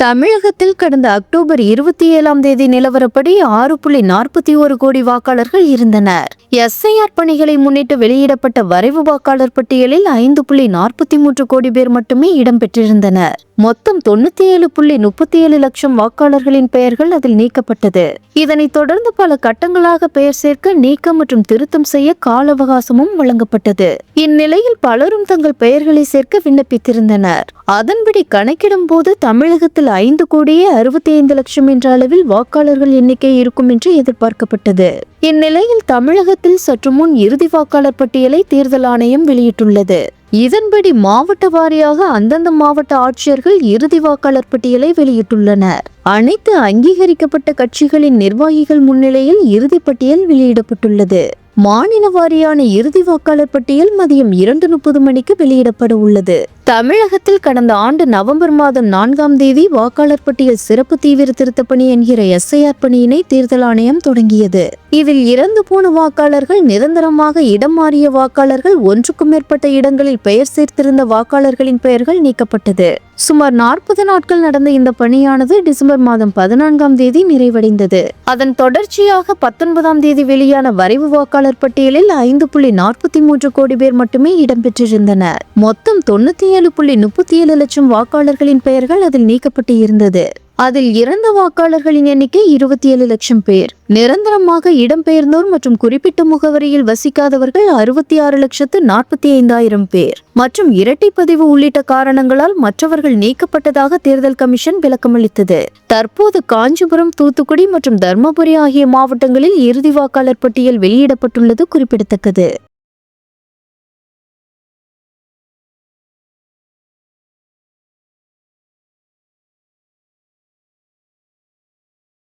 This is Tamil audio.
தமிழகத்தில் கடந்த அக்டோபர் 27ஆம் தேதி நிலவரப்படி 6.41 கோடி வாக்காளர்கள் இருந்தனர். எஸ்ஐஆர் பணிகளை முன்னிட்டு வெளியிடப்பட்ட வரைவு வாக்காளர் பட்டியலில் 5.43 கோடி பேர் மட்டுமே இடம்பெற்றிருந்தனர். மொத்தம் 97.37 லட்சம் வாக்காளர்களின் பெயர்கள் அதில் நீக்கப்பட்டது. இதனைத் தொடர்ந்து பல கட்டங்களாக பெயர் சேர்க்க, நீக்கம் மற்றும் திருத்தம் செய்ய கால அவகாசமும் வழங்கப்பட்டது. இந்நிலையில் பலரும் தங்கள் பெயர்களை சேர்க்க விண்ணப்பித்திருந்தனர். அதன்படி கணக்கிடும் போது தமிழகத்தில் 5.65 லட்சம் என்ற அளவில் வாக்காளர்கள் எண்ணிக்கை இருக்கும் என்று எதிர்பார்க்கப்பட்டது. இந்நிலையில் தமிழகத்தில் சற்று முன் இறுதி வாக்காளர் பட்டியலை தேர்தல் ஆணையம் வெளியிட்டுள்ளது. இதன்படி மாவட்ட வாரியாக அந்தந்த மாவட்ட ஆட்சியர்கள் இறுதி வாக்காளர் பட்டியலை வெளியிட்டுள்ளனர். அனைத்து அங்கீகரிக்கப்பட்ட கட்சிகளின் நிர்வாகிகள் முன்னிலையில் இறுதி பட்டியல் வெளியிடப்பட்டுள்ளது. மாநில வாரியான இறுதி வாக்காளர் பட்டியல் மதியம் 2:30 மணிக்கு வெளியிடப்பட உள்ளது. தமிழகத்தில் கடந்த ஆண்டு நவம்பர் மாதம் 4ஆம் தேதி வாக்காளர் பட்டியல் சிறப்பு தீவிர திருத்தப் பணி என்கிற எஸ்ஐஆர் பணியினை தேர்தல் ஆணையம் தொடங்கியது. இதில் இறந்து போன வாக்காளர்கள், நிரந்தரமாக இடம் மாறிய வாக்காளர்கள், ஒன்றுக்கும் மேற்பட்ட இடங்களில் பெயர் சேர்த்திருந்த வாக்காளர்களின் பெயர்கள் நீக்கப்பட்டது. சுமார் 40 நாட்கள் நடந்த இந்த பணியானது டிசம்பர் மாதம் 14ஆம் தேதி நிறைவடைந்தது. அதன் தொடர்ச்சியாக 19ஆம் தேதி வெளியான வரைவு வாக்காளர் பட்டியலில் 5.43 கோடி பேர் மட்டுமே இடம்பெற்றிருந்தனர். மொத்தம் 97.37 லட்சம் வாக்காளர்களின் பெயர்கள் அதில் நீக்கப்பட்டு இருந்தது. அதில் இறந்த வாக்காளர்களின் எண்ணிக்கை 27 லட்சம் பேர். நிரந்தரமாக இடம்பெயர்ந்தோர் மற்றும் குறிப்பிட்ட முகவரியில் வசிக்காதவர்கள் 66,45,000 பேர் மற்றும் இரட்டை பதிவு உள்ளிட்ட காரணங்களால் மற்றவர்கள் நீக்கப்பட்டதாக தேர்தல் கமிஷன் விளக்கமளித்தது. தற்போது காஞ்சிபுரம், தூத்துக்குடி மற்றும் தர்மபுரி ஆகிய மாவட்டங்களில் இறுதி வாக்காளர் பட்டியல் வெளியிடப்பட்டுள்ளது குறிப்பிடத்தக்கது.